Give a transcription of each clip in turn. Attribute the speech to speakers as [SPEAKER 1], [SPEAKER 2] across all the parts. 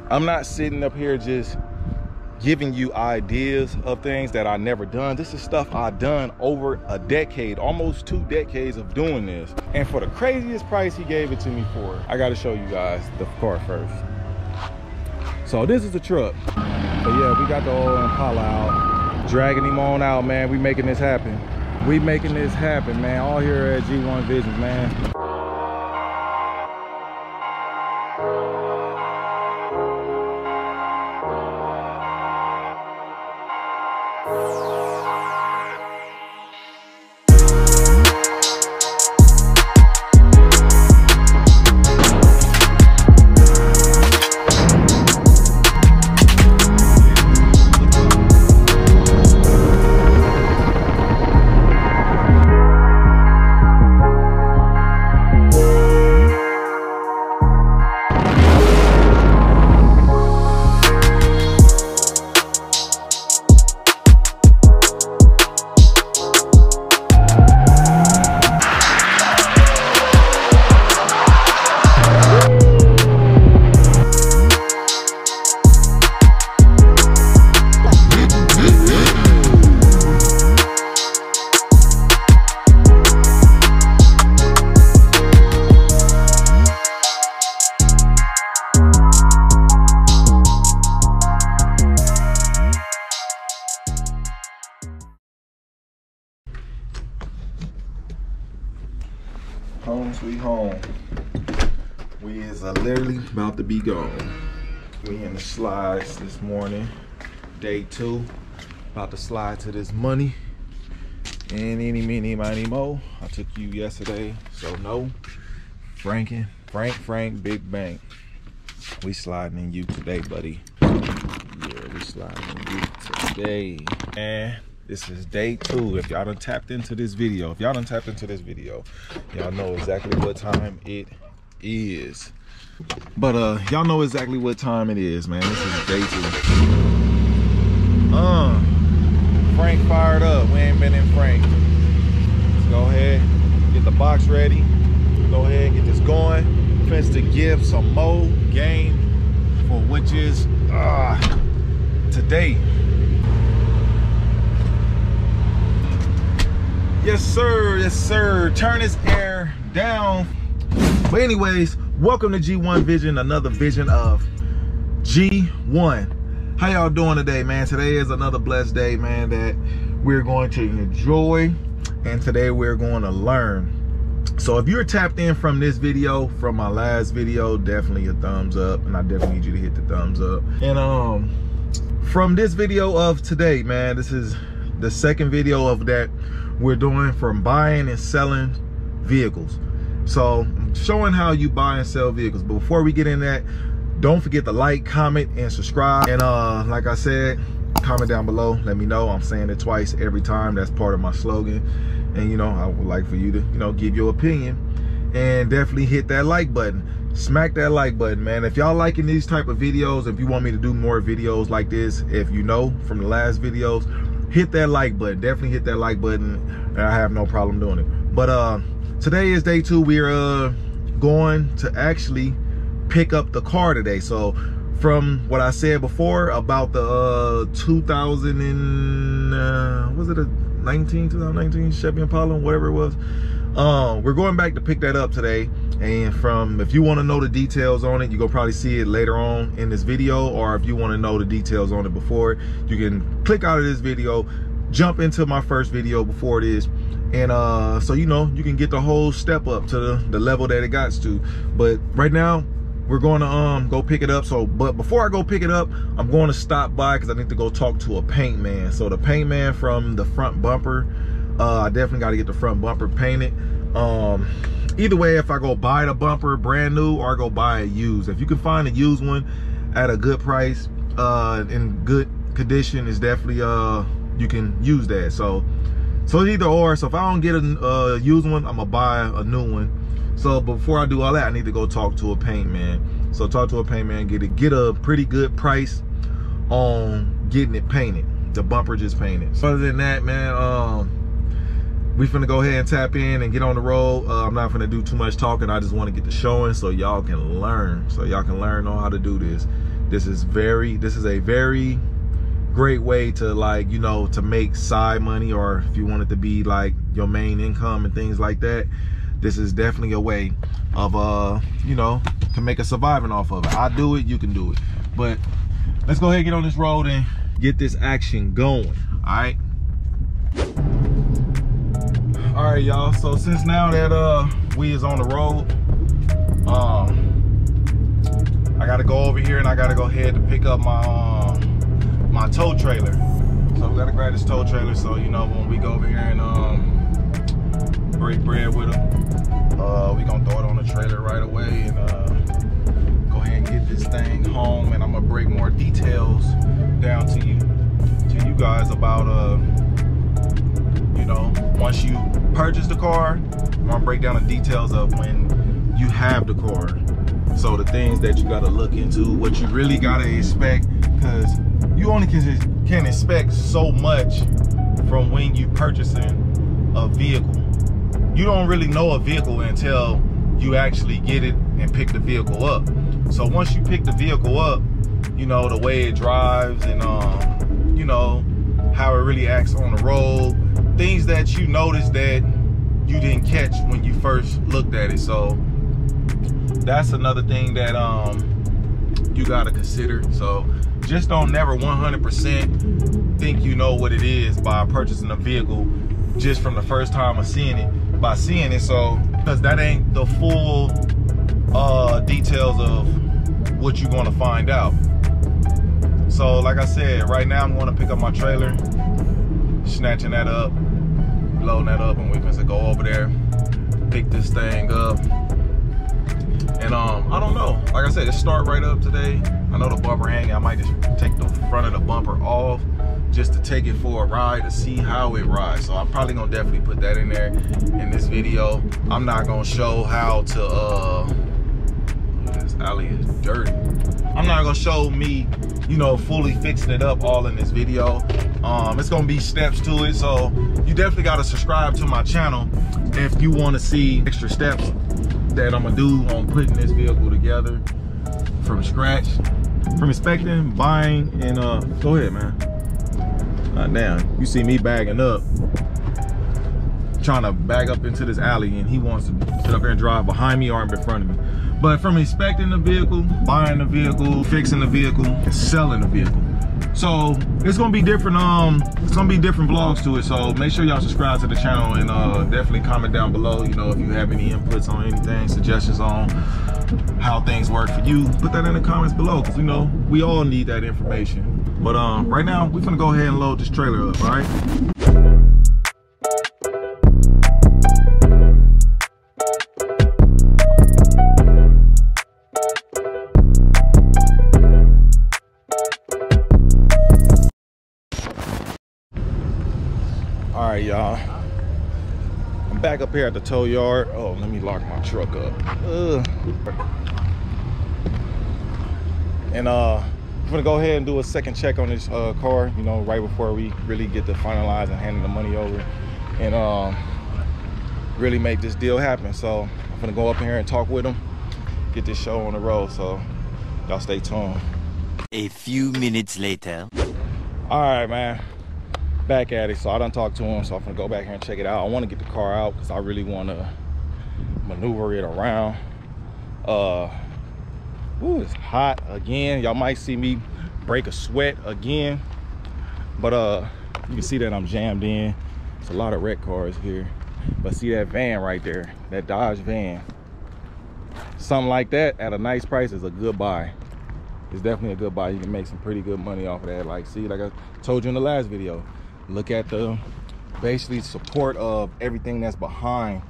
[SPEAKER 1] I'm not sitting up here just giving you ideas of things that I never done. This is stuff I've done over a decade, almost 2 decades of doing this. And for the craziest price he gave it to me for, I gotta show you guys the car first. So this is the truck. So yeah, we got the old Impala out, dragging him on out, man. We making this happen. We making this happen, man. All here at G1 Visions, man. Home sweet home. We is literally about to be gone. We in the slides this morning, day 2. About to slide to this money. And any, mini, miny, mo. I took you yesterday, so no. Frank, Big Bank. We sliding in you today, buddy. Yeah, we sliding in you today. And this is day 2. If y'all done tapped into this video, y'all know exactly what time it is. But y'all know exactly what time it is, man. This is day 2. Frank fired up. We ain't been in Frank. Let's go ahead, get the box ready. Go ahead, get this going. Finna to give some more game for which is today. Yes sir, yes sir. Turn this air down. But anyways, welcome to G1 Vision, another vision of G1. How y'all doing today, man? Today is another blessed day, man, that we're going to enjoy, and today we're going to learn. So if you're tapped in from this video, from my last video, definitely a thumbs up, and I definitely need you to hit the thumbs up. And from this video of today, man, this is the second video of that we're doing from buying and selling vehicles. So I'm showing how you buy and sell vehicles. But before we get in that, don't forget to like, comment, and subscribe. And like I said, comment down below, let me know. I'm saying it twice every time. That's part of my slogan. And you know, I would like for you to, you know, give your opinion, and definitely hit that like button. Smack that like button, man. If y'all liking these type of videos, if you want me to do more videos like this, if you know from the last videos, hit that like button. Definitely hit that like button, and I have no problem doing it. But today is day 2. We're going to actually pick up the car today. So from what I said before about the 2019 Chevy Impala, whatever it was, we're going back to pick that up today. And from, if you want to know the details on it, you're gonna probably see it later on in this video, or if you want to know the details on it before, you can click out of this video, jump into my first video before this, and so you know, you can get the whole step up to the level that it got to. But right now we're going to go pick it up. So but before I go pick it up, I'm going to stop by because I need to go talk to a paint man. So the paint man from the front bumper, I definitely got to get the front bumper painted. Either way, if I go buy the bumper brand new or I go buy it used, if you can find a used one at a good price, in good condition, is definitely you can use that. So either or. So if I don't get a used one, I'm gonna buy a new one. So before I do all that, I need to go talk to a paint man. So talk to a paint man, get a pretty good price on getting it painted, the bumper just painted. So other than that, man, we finna go ahead and tap in and get on the road. I'm not finna do too much talking. I just want to get the showing so y'all can learn. So y'all can learn on how to do this. This is a very great way to, like, you know, to make side money, or if you want it to be like your main income and things like that. This is definitely a way of you know, to make a surviving off of it. I do it, you can do it. But let's go ahead and get on this road and get this action going. All right, y'all. So since now that we is on the road, I gotta go over here and I gotta go ahead to pick up my my tow trailer. So we gotta grab this tow trailer, so you know, when we go over here and break bread with them, we gonna throw it on the trailer right away and go ahead and get this thing home, and I'm gonna break more details down to you guys about you know, once you purchase the car, I'm gonna break down the details of when you have the car. So the things that you gotta look into, what you really gotta expect, because you only can expect so much from when you purchasing a vehicle. You don't really know a vehicle until you actually get it and pick the vehicle up. So once you pick the vehicle up, you know, the way it drives and you know, how it really acts on the road, things that you notice that you didn't catch when you first looked at it. So that's another thing that you gotta consider. So just don't never 100% think you know what it is by purchasing a vehicle just from the first time of seeing it, by seeing it. So because that ain't the full details of what you're gonna find out. So like I said, right now I'm gonna pick up my trailer, snatching that up, loading that up, and we're gonna go over there, pick this thing up. And I don't know, like I said, it start right up today. I know the bumper hanging. I might just take the front of the bumper off just to take it for a ride to see how it rides. So I'm probably gonna definitely put that in there in this video. I'm not gonna show how to this alley is dirty. I'm not gonna show me, you know, fully fixing it up all in this video. It's gonna be steps to it, so you definitely gotta subscribe to my channel if you want to see extra steps that I'm gonna do on putting this vehicle together from scratch, from inspecting, buying, and go ahead, man. Damn, you see me bagging up, trying to bag up into this alley, and he wants to sit up here and drive behind me or in front of me. But from inspecting the vehicle, buying the vehicle, fixing the vehicle, and selling the vehicle. So it's gonna be different, it's gonna be different vlogs to it. So make sure y'all subscribe to the channel and definitely comment down below, you know, if you have any inputs on anything, suggestions on how things work for you. Put that in the comments below, because you know, we all need that information. But right now, we're gonna go ahead and load this trailer up, all right? All right, y'all, I'm back up here at the tow yard. Oh, let me lock my truck up. And I'm gonna go ahead and do a second check on this car, you know, right before we really get to finalize and handing the money over and really make this deal happen. So I'm gonna go up in here and talk with him, get this show on the road. So y'all stay tuned.
[SPEAKER 2] A few minutes later.
[SPEAKER 1] All right, man. Back at it. So I done talked to him, so I'm gonna go back here and check it out. I want to get the car out because I really want to maneuver it around. Ooh, it's hot again. Y'all might see me break a sweat again, but you can see that I'm jammed in. It's a lot of wrecked cars here, but see that van right there, that Dodge van, something like that at a nice price is a good buy. It's definitely a good buy. You can make some pretty good money off of that. Like, see, like I told you in the last video, look at the basically support of everything that's behind,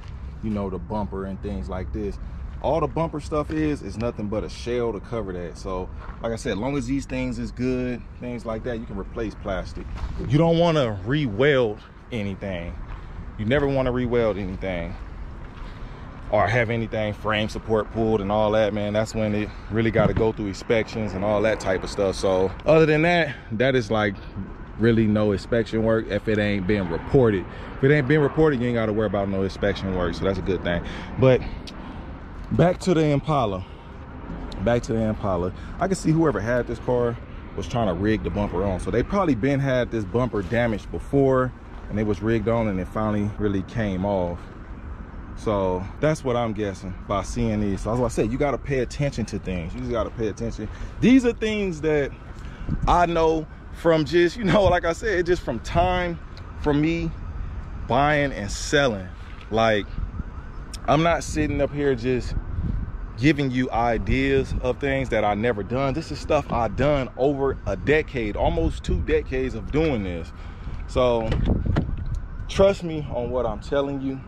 [SPEAKER 1] you know, the bumper and things like this. All the bumper stuff is nothing but a shell to cover that. So like I said, as long as these things is good, things like that, you can replace plastic. You don't want to re-weld anything. You never want to re-weld anything or have anything frame support pulled and all that, man. That's when it really got to go through inspections and all that type of stuff. So other than that, that is like really no inspection work if it ain't been reported. If it ain't been reported, you ain't got to worry about no inspection work. So that's a good thing. But back to the Impala. back to the Impala. I can see whoever had this car was trying to rig the bumper on. So they probably been had this bumper damaged before and it was rigged on and it finally really came off. So that's what I'm guessing by seeing these. So as I said, you got to pay attention to things. You just got to pay attention. These are things that I know from just, you know, like I said, just from time from me buying and selling. Like, I'm not sitting up here just giving you ideas of things that I never done. This is stuff I done over a decade, almost 2 decades of doing this. So trust me on what I'm telling you.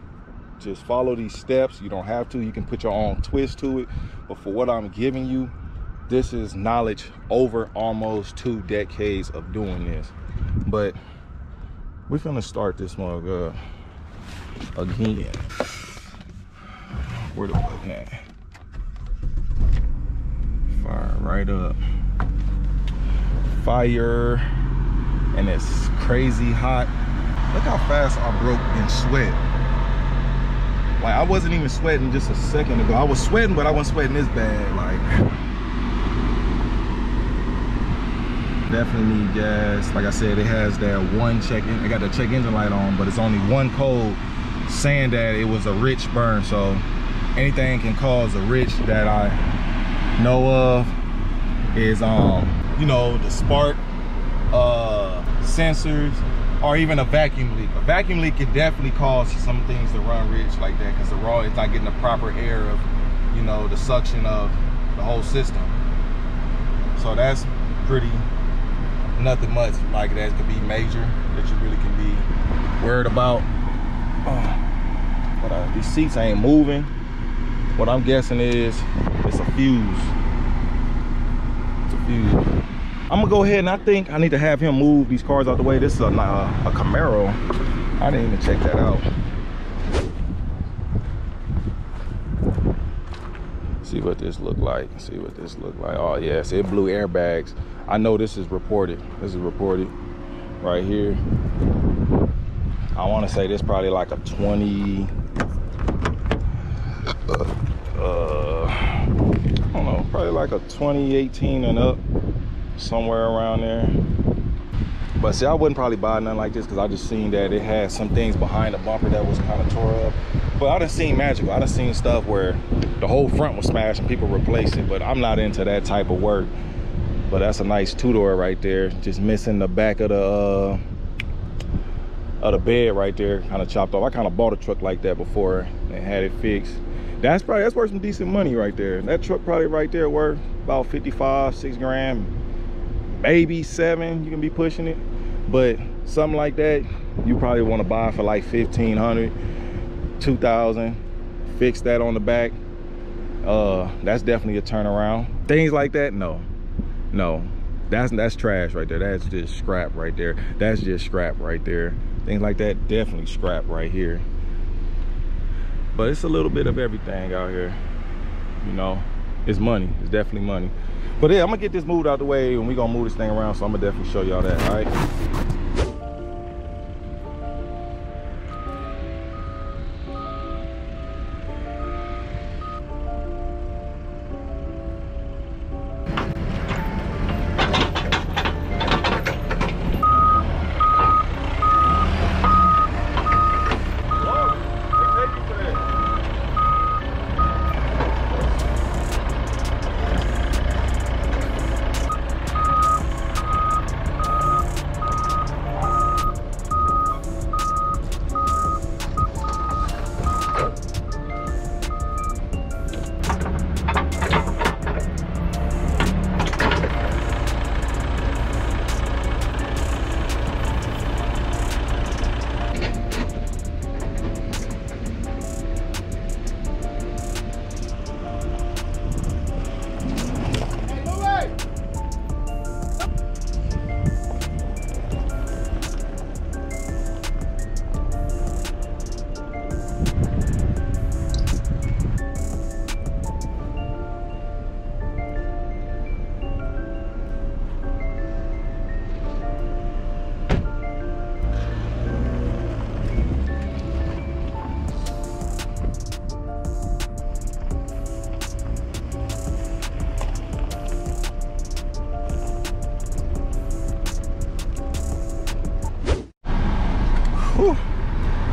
[SPEAKER 1] Just follow these steps. You don't have to. You can put your own twist to it. But for what I'm giving you, this is knowledge over almost 2 decades of doing this. But we're finna start this mug again. Where the button at? Fire right up. Fire. And it's crazy hot. Look how fast I broke in sweat. Like, I wasn't even sweating just a second ago. I was sweating, but I wasn't sweating this bad. Like, definitely need gas. Like I said, it has that one check in. I got the check engine light on, but it's only one code saying that it was a rich burn. So anything can cause a rich that I know of is you know, the spark sensors, or even a vacuum leak. A vacuum leak could definitely cause some things to run rich like that, because the raw is not getting the proper air of, you know, the suction of the whole system. So that's pretty, nothing much like that could be major that you really can be worried about. But these seats ain't moving. What I'm guessing is it's a fuse. It's a fuse. I'm gonna go ahead, and I think I need to have him move these cars out the way. This is a Camaro. I didn't even check that out. See what this look like. See what this look like. Oh yes, it blew airbags. I know this is reported. This is reported right here. I want to say this probably like a 20. I don't know, probably like a 2018 and up. Somewhere around there. But see, I wouldn't probably buy nothing like this because I just seen that it had some things behind the bumper that was kind of tore up. But I done seen magical. I done seen stuff where the whole front was smashed and people replaced it, but I'm not into that type of work. But that's a nice 2-door right there, just missing the back of the bed right there, kind of chopped off. I kind of bought a truck like that before and had it fixed. That's worth some decent money right there. That truck probably right there worth about 55, 6 grand. Maybe 7, you can be pushing it, but something like that you probably want to buy for like 1,500, 2,000. Fix that on the back. That's definitely a turnaround. Things like that, no, that's trash right there. That's just scrap right there. That's just scrap right there. Things like that, definitely scrap right here. But it's a little bit of everything out here, you know. It's money. It's definitely money. But yeah, I'm gonna get this moved out the way and we're gonna move this thing around, so I'm gonna definitely show y'all that, all right?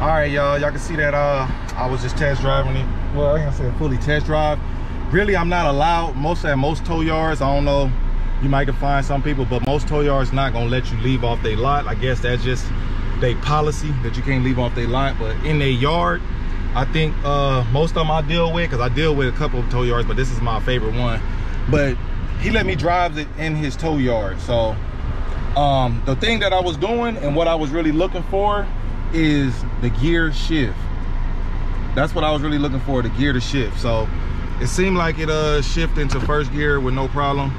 [SPEAKER 1] All right, y'all can see that I was just test driving it. Well, I ain't gonna say fully test drive. Really, I'm not allowed. Most tow yards, I don't know, you might find some people, but most tow yards not gonna let you leave off their lot. I guess that's just their policy that you can't leave off their lot. But in their yard, I think most of them I deal with, because I deal with a couple of tow yards, but this is my favorite one. But he let me drive it in his tow yard. So the thing that I was doing and what I was really looking for is the gear shift. That's what I was really looking for, the gear to shift. So it seemed like it shifted into first gear with no problem.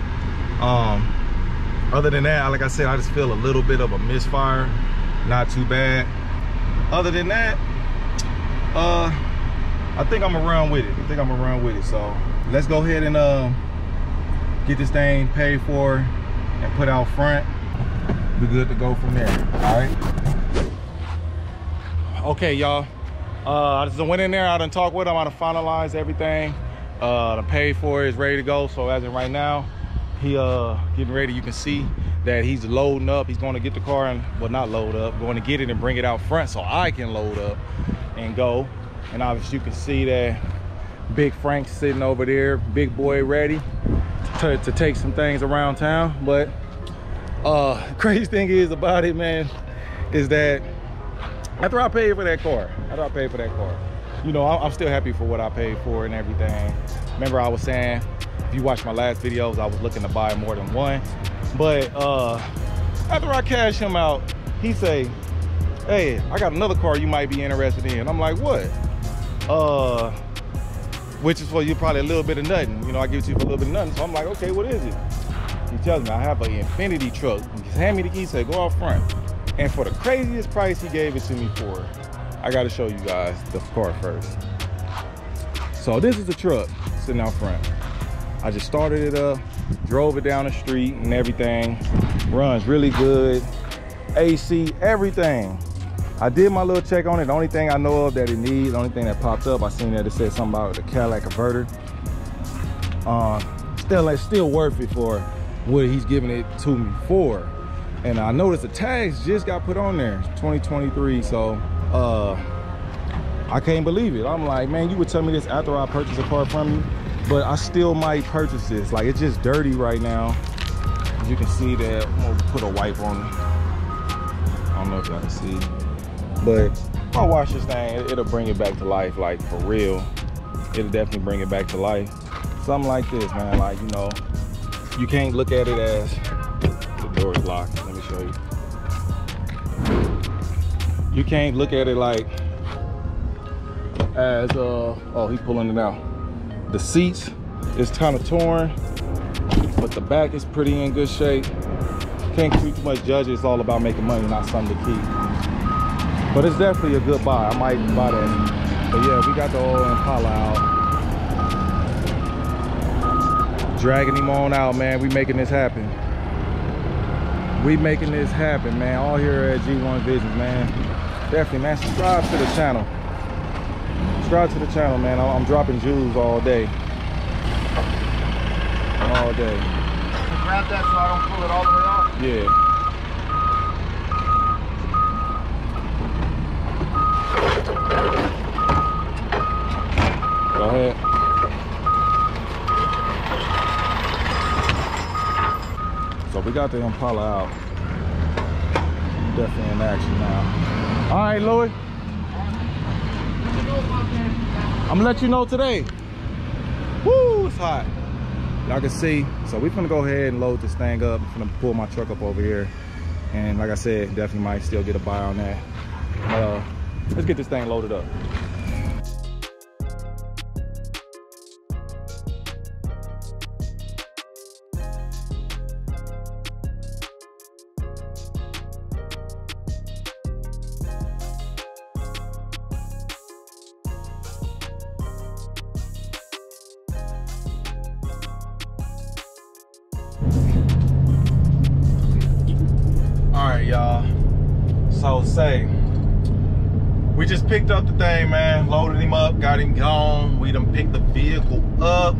[SPEAKER 1] Other than that, like I said, I just feel a little bit of a misfire. Not too bad. Other than that, I think I'm gonna run with it. So let's go ahead and get this thing paid for and put out front. Be good to go from there. All right. Okay, y'all. I just went in there. I done talked with him. I done finalized everything. The paid for it is ready to go. So as of right now, he getting ready. You can see that he's loading up. He's going to get the car and, well, not load up, going to get it and bring it out front so I can load up and go. And obviously you can see that Big Frank's sitting over there, big boy ready to take some things around town. But crazy thing is about it, man, is that after I paid for that car, you know, I'm still happy for what I paid for and everything. Remember I was saying, if you watch my last videos, I was looking to buy more than one. But after I cash him out, he say, hey, I got another car you might be interested in. I'm like, what? Which is for you probably a little bit of nothing. You know, I give it to you for a little bit of nothing. So I'm like, okay, what is it? He tells me I have an Infiniti truck. He hand me the key, say go out front. And for the craziest price he gave it to me for, I gotta show you guys the car first. So this is the truck sitting out front. I just started it up, drove it down the street and everything. Runs really good. AC, everything. I did my little check on it. The only thing I know of that it needs, the only thing that popped up, I seen that it said something about the Cadillac converter. Still worth it for what he's giving it to me for. And I noticed the tags just got put on there, 2023. So I can't believe it. I'm like, man, you would tell me this after I purchased a car from you, but I still might purchase this. Like, it's just dirty right now. As you can see that, I'm gonna put a wipe on it. I don't know if y'all can see, but I'll wash this thing. It'll bring it back to life, like for real. It'll definitely bring it back to life. Something like this, man. Like, you know, you can't look at it as, the door is locked. Let me show you. You can't look at it like as oh, he's pulling it out. The seats is kind of torn, but the back is pretty in good shape. Can't too much judge it. It's all about making money, not something to keep. But it's definitely a good buy. I might buy that. But yeah, we got the old Impala out. Dragging him on out, man. We making this happen. We making this happen, man. All here at G1 Visions, man. Definitely, man. Subscribe to the channel. Subscribe to the channel, man. I'm dropping jewels all day. All day.
[SPEAKER 3] Grab that so I don't pull it all the way off?
[SPEAKER 1] Yeah. Go ahead. So we got the Impala out. Definitely in action now. All right, Louis. I'm gonna let you know today. Woo, it's hot. Y'all can see. So we're gonna go ahead and load this thing up. I'm gonna pull my truck up over here. And like I said, definitely might still get a buy on that. Let's get this thing loaded up. Y'all, so say we just picked up the thing, man, loaded him up, got him gone. We done picked the vehicle up,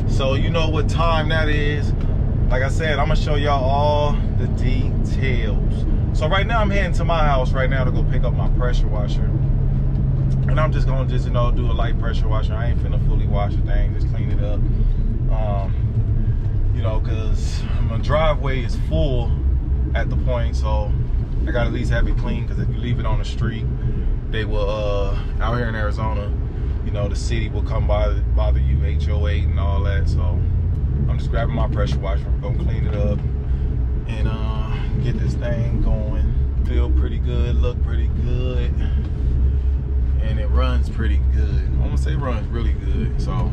[SPEAKER 1] so you know what time that is. Like I said, I'm gonna show y'all all the details. So right now I'm heading to my house right now to go pick up my pressure washer. And I'm just gonna you know, do a light pressure washer. I ain't finna fully wash the thing, just clean it up. You know, cause my driveway is full at the point, so I gotta at least have it clean, because if you leave it on the street, they will, out here in Arizona, you know, the city will come by, bother you, HOA and all that. So I'm just grabbing my pressure washer, I'm gonna clean it up and get this thing going. Feel pretty good, look pretty good, and it runs pretty good. I'm gonna say it runs really good, so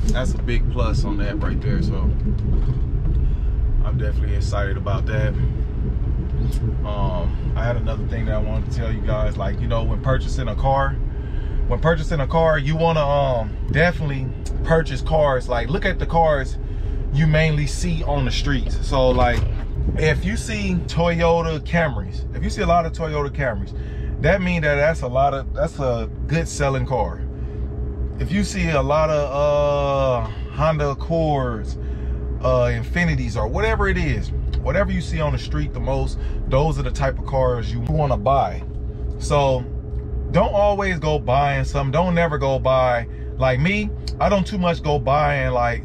[SPEAKER 1] that's a big plus on that right there. So I'm definitely excited about that. I had another thing that I wanted to tell you guys, like, you know, when purchasing a car, you want to definitely purchase cars, like, look at the cars you mainly see on the streets. So like, if you see Toyota Camrys, if you see a lot of Toyota Camrys, that means that that's a good selling car. If you see a lot of Honda Accords, Infinities, or whatever it is, whatever you see on the street the most, those are the type of cars you want to buy. So don't always go buying something. Don't never go buy, like me, I don't too much go buying like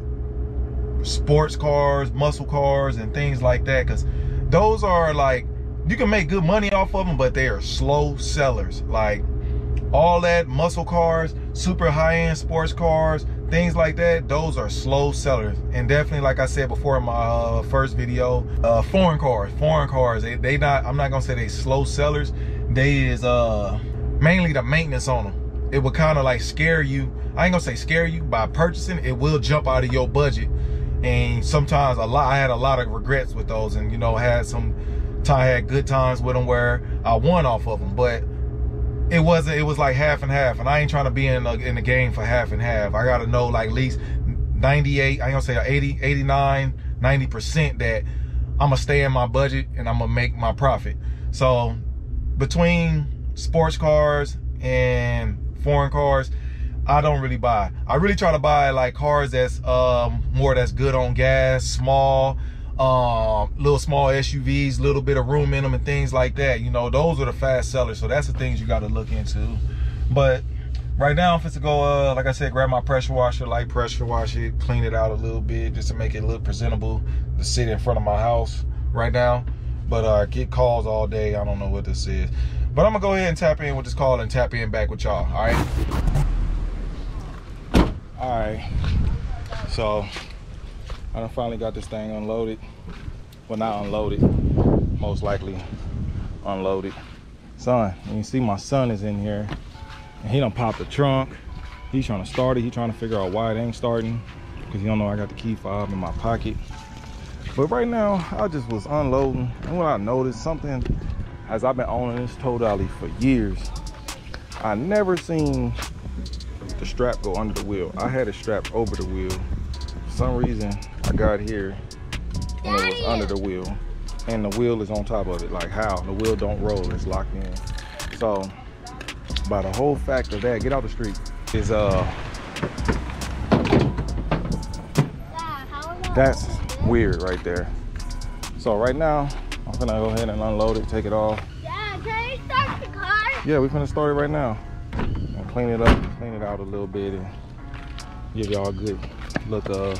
[SPEAKER 1] sports cars, muscle cars, and things like that, because those are like, you can make good money off of them, but they are slow sellers. Like all that muscle cars, super high-end sports cars, things like that, those are slow sellers. And definitely, like I said before in my first video, foreign cars, they not, I'm not gonna say they slow sellers, they is mainly the maintenance on them. It will kind of like scare you. I ain't gonna say scare you, by purchasing, it will jump out of your budget. And sometimes I had a lot of regrets with those, and you know, had good times with them where I won off of them, but it was like half and half, and I ain't trying to be in the game for half and half. I gotta know like at least 98, I ain't gonna say 80, 89, 90% that I'm gonna stay in my budget and I'm gonna make my profit. So between sports cars and foreign cars, I don't really buy. I really try to buy like cars that's that's good on gas, small, little small SUVs, little bit of room in them and things like that. You know, those are the fast sellers. So that's the things you got to look into. But right now, I'm fit to go, like I said, grab my pressure washer, light pressure wash it, clean it out a little bit just to make it look presentable to sit in front of my house right now. But I get calls all day. I don't know what this is. But I'm gonna go ahead and tap in with this call and tap in back with y'all. All right. All right. So I done finally got this thing unloaded. Well, not unloaded, most likely unloaded. Son, you can see my son is in here, and he done popped the trunk. He's trying to start it. He's trying to figure out why it ain't starting, because he don't know I got the key fob in my pocket. But right now, I just was unloading, and when I noticed something, as I've been owning this tow dolly for years, I never seen the strap go under the wheel. I had it strapped over the wheel. For some reason, I got here and it was under the wheel, and the wheel is on top of it. Like how? The wheel don't roll, it's locked in. So by the whole fact of that, get out the street, is that's weird right there. So right now, I'm gonna go ahead and unload it, take it off.
[SPEAKER 4] Dad, can you start the car?
[SPEAKER 1] Yeah, we're gonna start it right now. And clean it up, clean it out a little bit, and give y'all a good look of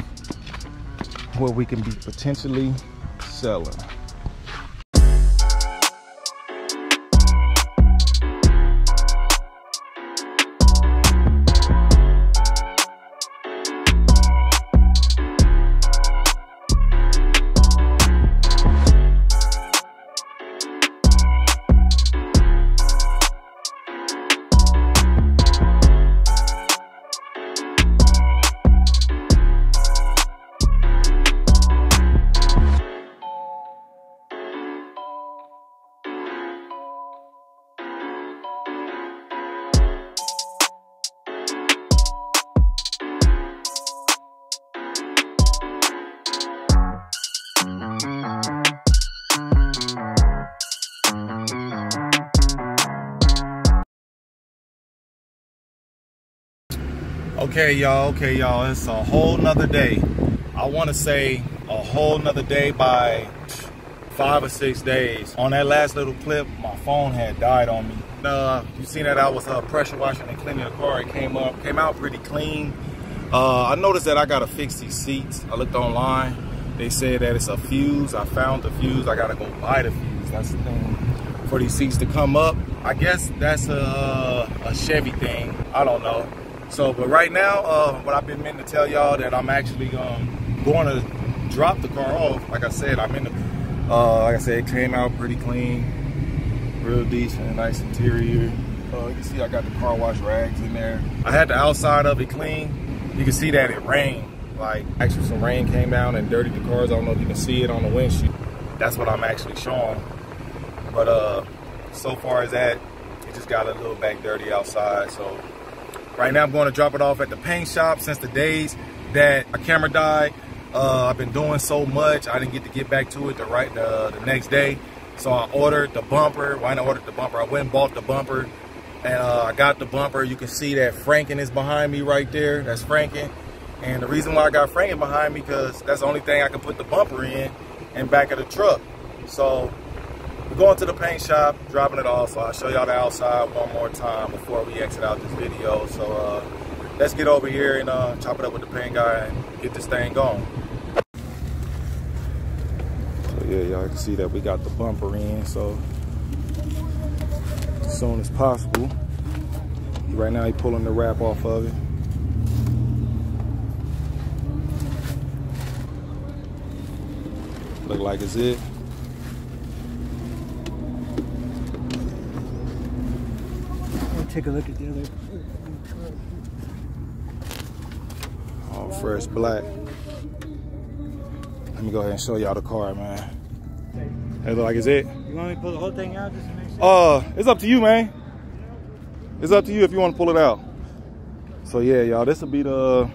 [SPEAKER 1] what we can be potentially selling. Okay, y'all, it's a whole nother day. I want to say a whole nother day by 5 or 6 days. On that last little clip, my phone had died on me. You seen that I was pressure washing and cleaning the car. It came out pretty clean. I noticed that I gotta fix these seats. I looked online. They said that it's a fuse. I found the fuse. I gotta go buy the fuse. That's the thing for these seats to come up. I guess that's a Chevy thing. I don't know. So, but right now, what I've been meaning to tell y'all that I'm actually going to drop the car off. Like I said, like I said, it came out pretty clean, real decent, nice interior. You can see I got the car wash rags in there. I had the outside of it clean. You can see that it rained. Like, actually some rain came down and dirtied the cars. I don't know if you can see it on the windshield. That's what I'm actually showing. But so far as that, it just got a little back dirty outside. So right now I'm going to drop it off at the paint shop. Since the days that my camera died, I've been doing so much, I didn't get back to it the next day. So I ordered the bumper. Well, I didn't order the bumper. I went and bought the bumper, and I got the bumper. You can see that Franken is behind me right there. That's Franken. And the reason why I got Franken behind me, because that's the only thing I can put the bumper in back of the truck. So we're going to the paint shop, dropping it off. So I'll show y'all the outside one more time before we exit out this video. So let's get over here and chop it up with the paint guy and get this thing going. So yeah, y'all can see that we got the bumper in. So as soon as possible. Right now he's pulling the wrap off of it. Look like it's it.
[SPEAKER 5] Take a look at the other.
[SPEAKER 1] All fresh black. Let me go ahead and show y'all the car, man. It look like it's it.
[SPEAKER 5] You want me to pull the whole thing out just to make sure?
[SPEAKER 1] It's up to you, man. It's up to you if you want to pull it out. So yeah, y'all, this will be the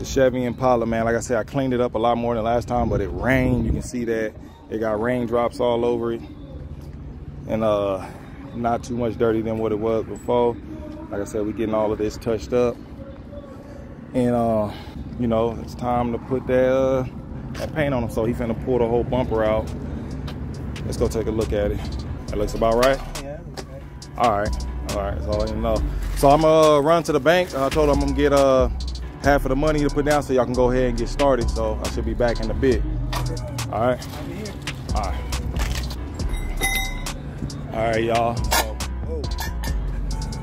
[SPEAKER 1] Chevy Impala, man. Like I said, I cleaned it up a lot more than last time, but it rained. You can see that it got raindrops all over it, and not too much dirty than what it was before. Like I said, we getting all of this touched up, and you know, it's time to put that paint on them. So he finna pull the whole bumper out. Let's go take a look at it. That looks about right.
[SPEAKER 5] Yeah. Okay.
[SPEAKER 1] All right. That's all you know. So I'm gonna run to the bank. I told him I'm gonna get half of the money to put down so y'all can go ahead and get started. So I should be back in a bit. All right. All right. All right, y'all.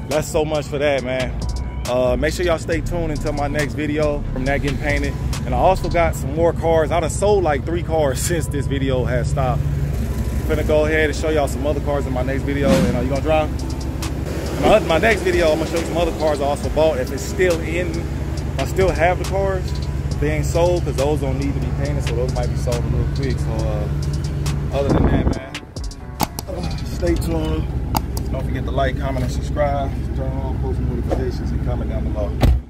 [SPEAKER 1] That's so much for that, man. Make sure y'all stay tuned until my next video from that getting painted. And I also got some more cars. I done sold like 3 cars since this video has stopped. I'm gonna go ahead and show y'all some other cars in my next video. And you gonna drive? In my next video, I'm gonna show you some other cars I also bought. If it's still in, if I still have the cars, they ain't sold, because those don't need to be painted, so those might be sold a little quick. So other than that, man, stay tuned. Don't forget to like, comment, and subscribe. Turn on post notifications and comment down below.